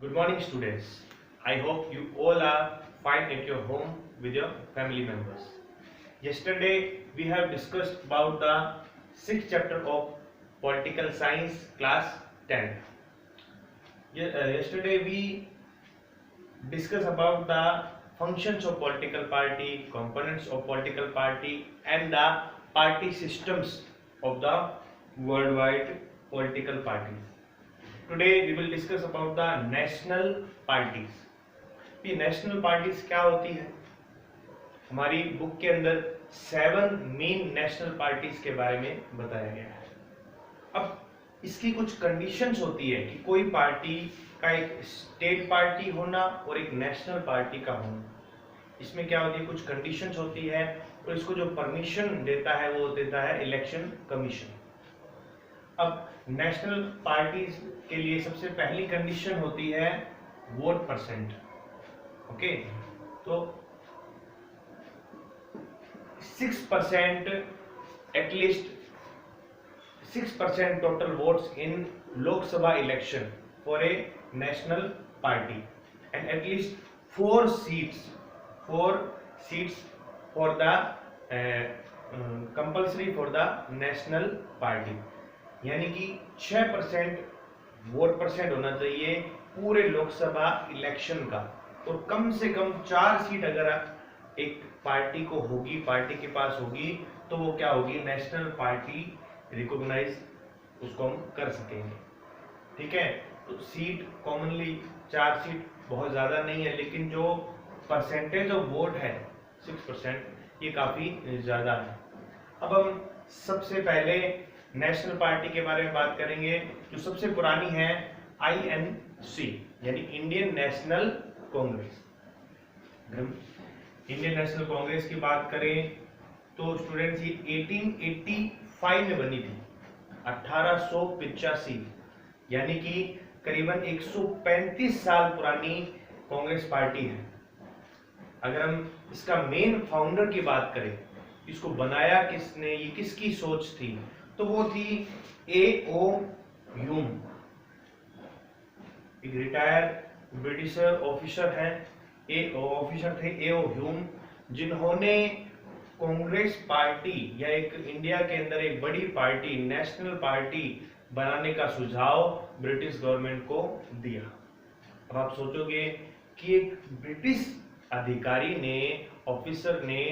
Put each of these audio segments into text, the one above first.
Good morning, students. I hope you all are fine at your home with your family members. Yesterday, we have discussed about the sixth chapter of Political Science, class 10. Yesterday, we discussed about the functions of political party, components of political party, and the party systems of the worldwide political parties. Today we will discuss about the national parties. ये national parties क्या होती है? हमारी book के अंदर 7 main national parties के बारे में बताया गया है। अब इसकी कुछ कंडीशंस होती है कि कोई पार्टी का एक स्टेट पार्टी होना और एक नेशनल पार्टी का होना, इसमें क्या होती है, कुछ कंडीशंस होती है और इसको जो परमिशन देता है वो देता है इलेक्शन कमीशन। अब नेशनल पार्टीज के लिए सबसे पहली कंडीशन होती है वोट परसेंट। ओके, तो 6% at least 6% total votes in Lok Sabha election for a national party and at least 4 seats for the compulsory for the national party, यानी कि 6% वोट परसेंट होना चाहिए पूरे लोकसभा इलेक्शन का, और कम से कम 4 सीट अगर एक पार्टी को होगी, पार्टी के पास होगी, तो वो क्या होगी, नेशनल पार्टी रिकॉग्नाइज उसको हम कर सकेंगे। ठीक है, तो सीट कॉमनली 4 सीट बहुत ज्यादा नहीं है, लेकिन जो परसेंटेज ऑफ वोट है 6%, ये काफी ज्यादा है। अब हम सबसे पहले नेशनल पार्टी के बारे में बात करेंगे, जो सबसे पुरानी है INC, यानी Indian national Congress. Indian national Congress की बात करें तो स्टूडेंट्स ये 1885 में बनी थी, 1885, यानी कि करीबन 135 साल पुरानी कांग्रेस पार्टी है। अगर हम इसका मेन फाउंडर की बात करें, इसको बनाया किसने, ये किसकी सोच थी, तो वो थी A.O. ह्यूम, एक रिटायर्ड ब्रिटिश ऑफिसर हैं, ऑफिसर थे A.O. ह्यूम, जिन्होंने कांग्रेस पार्टी या एक इंडिया के अंदर एक बड़ी पार्टी, नेशनल पार्टी बनाने का सुझाव ब्रिटिश गवर्नमेंट को दिया। अब आप सोचोगे कि एक ब्रिटिश अधिकारी ने, ऑफिसर ने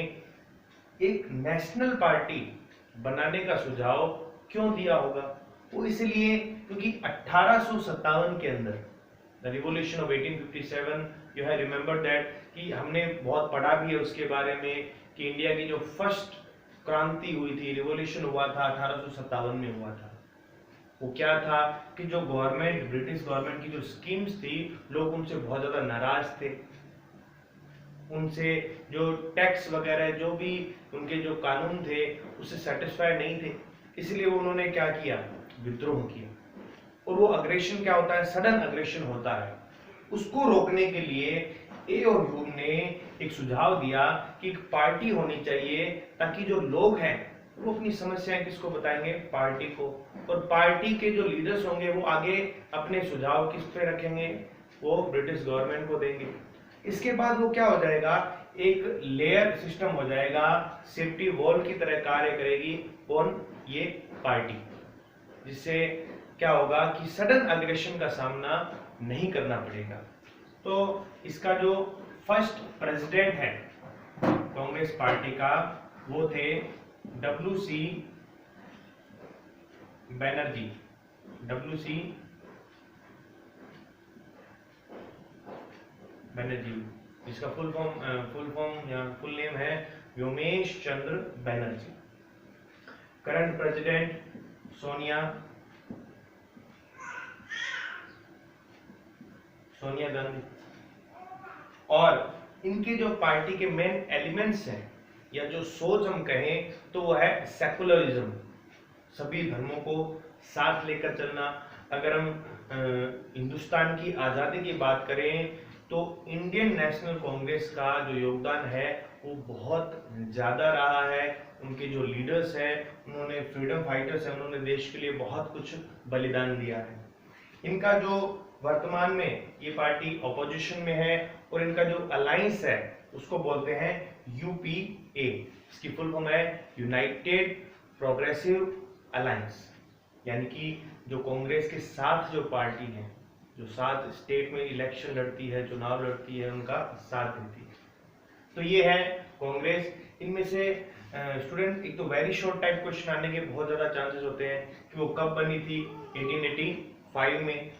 एक नेशनल पार्टी बनाने का सुझाव क्यों दिया होगा? वो इसलिए क्योंकि 1857 के अंदर the revolution of 1857, you have remember that, कि हमने बहुत पढ़ा भी है उसके बारे में कि इंडिया की जो फर्स्ट क्रांति हुई थी, रिवॉल्यूशन हुआ था 1857 में हुआ था। वो क्या था कि जो गवर्नमेंट, ब्रिटिश गवर्नमेंट की जो स्कीम्स थी, लोग उनसे बहुत ज्यादा नाराज थे, उनसे जो टैक्स वगैरह, जो भी उनके जो कानून थे, उससे सेटिस्फाइड नहीं थे, इसलिए उन्होंने क्या किया, विद्रोह किया। और वो अग्रेशन क्या होता है, सडन अग्रेशन होता है। उसको रोकने के लिए A.O. ह्यूम ने एक सुझाव दिया कि एक पार्टी होनी चाहिए, ताकि जो लोग हैं वो अपनी समस्याएं किसको बताएंगे, पार्टी को, और पार्टी के जो लीडर्स होंगे वो आगे अपने सुझाव किस पे रखेंगे, वो ब्रिटिश गवर्नमेंट को देंगे। इसके बाद वो क्या हो जाएगा, एक लेयर सिस्टम हो जाएगा, सेफ्टी वॉल की तरह कार्य करेगी कौन, ये पार्टी, जिससे क्या होगा कि सडन अग्रेशन का सामना नहीं करना पड़ेगा। तो इसका जो फर्स्ट प्रेसिडेंट है कांग्रेस पार्टी का, वो थे WC बैनर्जी, WC बैनर्जी, जिसका फुल फॉर्म या फुल नेम है व्योमेश चंद्र बैनर्जी। Current president Sonia Gandhi. और इनके जो पार्टी के मेन एलिमेंट्स हैं, या जो सोच हम कहें, तो वो है सेकुलरिज्म, सभी धर्मों को साथ लेकर चलना। अगर हम हिंदुस्तान की आज़ादी की बात करें तो इंडियन नेशनल कांग्रेस का जो योगदान है वो बहुत ज़्यादा रहा है। उनके जो लीडर्स हैं, उन्होंने फ्रीडम फाइटर्स हैं, उन्होंने देश के लिए बहुत कुछ बलिदान दिया है। इनका जो वर्तमान में ये पार्टी ऑपोजिशन में है और इनका जो अलायंस है उसको बोलते हैं यूपीए। इसकी फुल फॉर्म है यूनाइटेड प्रोग्रेसिव अलायंस, यानी कि जो कांग्रेस के साथ जो पार्टी है, जो 7 स्टेट में इलेक्शन लड़ती है, चुनाव लड़ती है, उनका साथ देती है। तो ये है कांग्रेस। इनमें से स्टूडेंट एक तो वेरी शॉर्ट टाइप क्वेश्चन आने के बहुत ज्यादा चांसेस होते हैं कि वो कब बनी थी। 1885 में।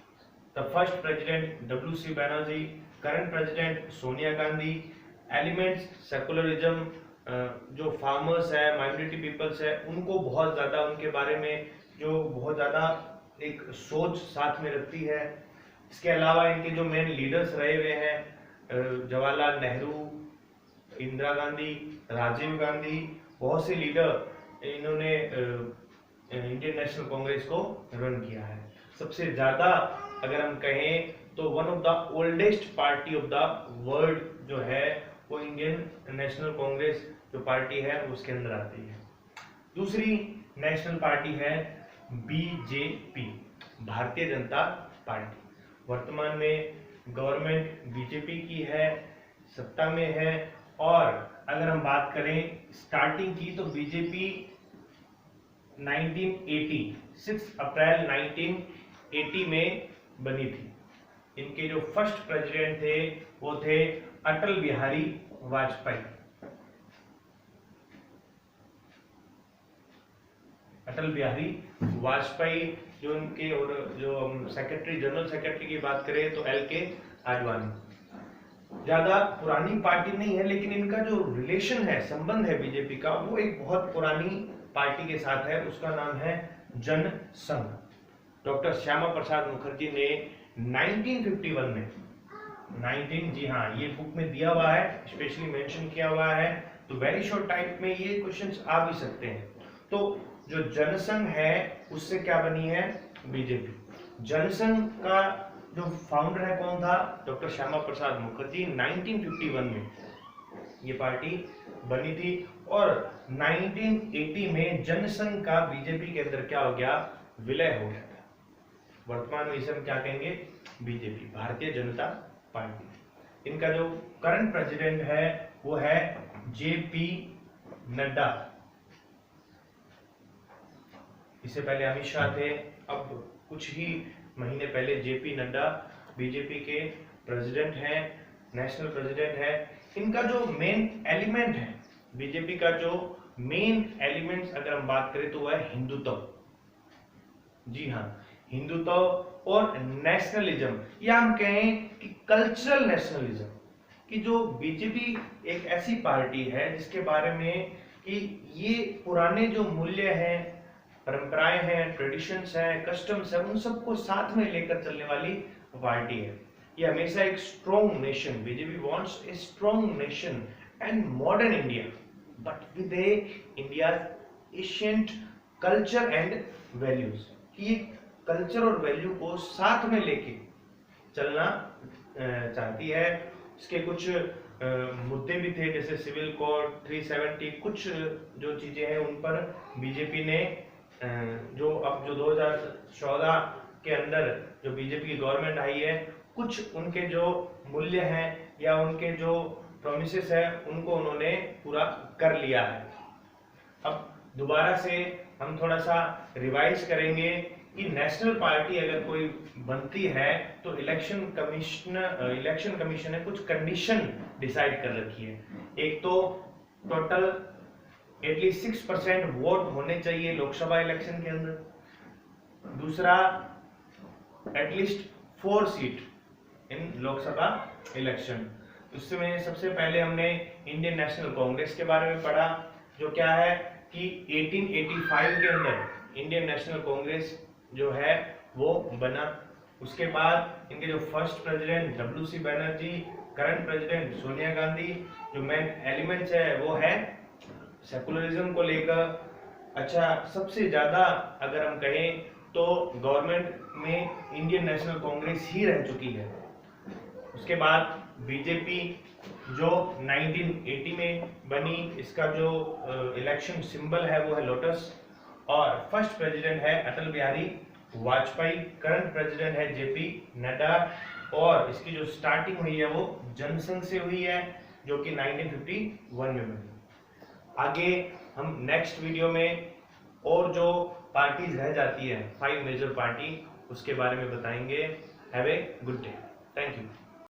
The first president W C. Banerjee, current president Sonia Gandhi. Elements secularism, जो फार्मर्स है, माइनॉरिटी पीपल्स है, उनको बहुत ज्यादा उनके बारे में जो बहुत ज्यादा एक सोच साथ में रखती है। इसके अलावा इनके जो मेन लीडर्स रहे हुए हैं जवाहरलाल नेहरू, इंदिरा गांधी, राजीव गांधी, बहुत से लीडर इन्होंने इंडियन नेशनल कांग्रेस को रन किया है। सबसे ज्यादा अगर हम कहें तो one of the oldest party of the world जो है वो इंडियन नेशनल कांग्रेस जो पार्टी है उसके अंदर आती है। दूसरी नेशनल पार्टी है बीजेपी, भारतीय जनता पार्टी। वर्तमान में गवर्नमेंट बीजेपी की है, सत्ता में है। और अगर हम बात करें स्टार्टिंग की तो बीजेपी 1980 6 अप्रैल 1980 में बनी थी। इनके जो फर्स्ट प्रेसिडेंट थे वो थे अटल बिहारी वाजपेयी। अटल बिहारी वाजपेयी जो इनके, और जो हम सेक्रेटरी, जनरल सेक्रेटरी की बात करें तो एल.के. आडवाणी। ज्यादा पुरानी पार्टी नहीं है, लेकिन इनका जो रिलेशन है, संबंध है बीजेपी का, वो एक बहुत पुरानी पार्टी के साथ है। उसका नाम है जनसंघ। डॉक्टर श्यामा प्रसाद मुखर्जी ने 1951 में 19 जी हाँ, ये बुक में दिया हुआ है, स्पेशली मेंशन किया हुआ है। तो वेरी शॉर्ट टाइप में ये क्वेश्चंस आ भी सकते हैं। तो जो जनसंघ है उससे क्या बनी है बीजेपी। जनसंघ का जो फाउंडर है कौन था, डॉक्टर श्यामा प्रसाद मुखर्जी। 1951 में ये पार्टी बनी थी और 1980 में जनसंघ का बीजेपी के अंदर क्या हो गया, विलय हो गया था। वर्तमान में इसे हम क्या कहेंगे, बीजेपी, भारतीय जनता पार्टी। इनका जो करंट प्रेसिडेंट है वो है जे.पी. नड्डा। इससे पहले अमित शाह थे, अब कुछ ही महीने पहले जे.पी. नड्डा बीजेपी के प्रेसिडेंट हैं, नेशनल प्रेसिडेंट है। इनका जो मेन एलिमेंट है, बीजेपी का जो मेन एलिमेंट्स अगर हम बात करें तो वह है हिंदुत्व। जी हाँ, हिंदुत्व और नेशनलिज्म, या हम कहें कि कल्चरल नेशनलिज्म। कि जो बीजेपी एक ऐसी पार्टी है जिसके बारे में कि ये पुराने जो मूल्य हैं, परंपराएं हैं, ट्रेडिशंस हैं, कस्टम्स हैं, उन सबको साथ में लेकर चलने वाली पार्टी है। ये हमेशा एक strong nation, BJP wants a strong nation and modern India, but with India ancient culture and values. कि कल्चर और वैल्यू को साथ में लेके चलना चाहती है। इसके कुछ मुद्दे भी थे, जैसे सिविल कोड 370, कुछ जो चीजें हैं उन पर बीजेपी ने जो 2014 के अंदर जो बीजेपी की गवर्नमेंट आई है, कुछ उनके जो मूल्य हैं या उनके जो प्रोमिसेस है उनको उन्होंने पूरा कर लिया है। अब दोबारा से हम थोड़ा सा रिवाइज करेंगे कि नेशनल पार्टी अगर कोई बनती है तो इलेक्शन कमीशन ने कुछ कंडीशन डिसाइड कर रखी है। एक तो टोटल एटलीस्ट 6% वोट होने चाहिए लोकसभा इलेक्शन के अंदर। दूसरा, एटलीस्ट 4 सीट इन लोकसभा इलेक्शन। उसमें सबसे पहले हमने इंडियन नेशनल कांग्रेस के बारे में पढ़ा, जो क्या है कि 1885 के अंदर इंडियन नेशनल कांग्रेस जो है वो बना। उसके बाद इनके जो first president W C. Banerjee, current president Sonia Gandhi, जो मेन एलिमेंट्स है वो है सेकुलरिज्म को लेकर। अच्छा, सबसे ज्यादा अगर हम कहें तो गवर्नमेंट में इंडियन नेशनल कांग्रेस ही रह चुकी है। उसके बाद बीजेपी जो 1980 में बनी, इसका जो इलेक्शन सिंबल है वो है लोटस, और फर्स्ट प्रेसिडेंट है अटल बिहारी वाजपेयी, करंट प्रेसिडेंट है जेपी नड्डा, और इसकी जो स्टार्टिंग हुई है वो जनसंघ से हुई है, जो कि 1951 में बनी। आगे हम नेक्स्ट वीडियो में और जो पार्टीज रह जाती है 5 मेजर पार्टी, उसके बारे में बताएंगे। Have a good day. Thank you.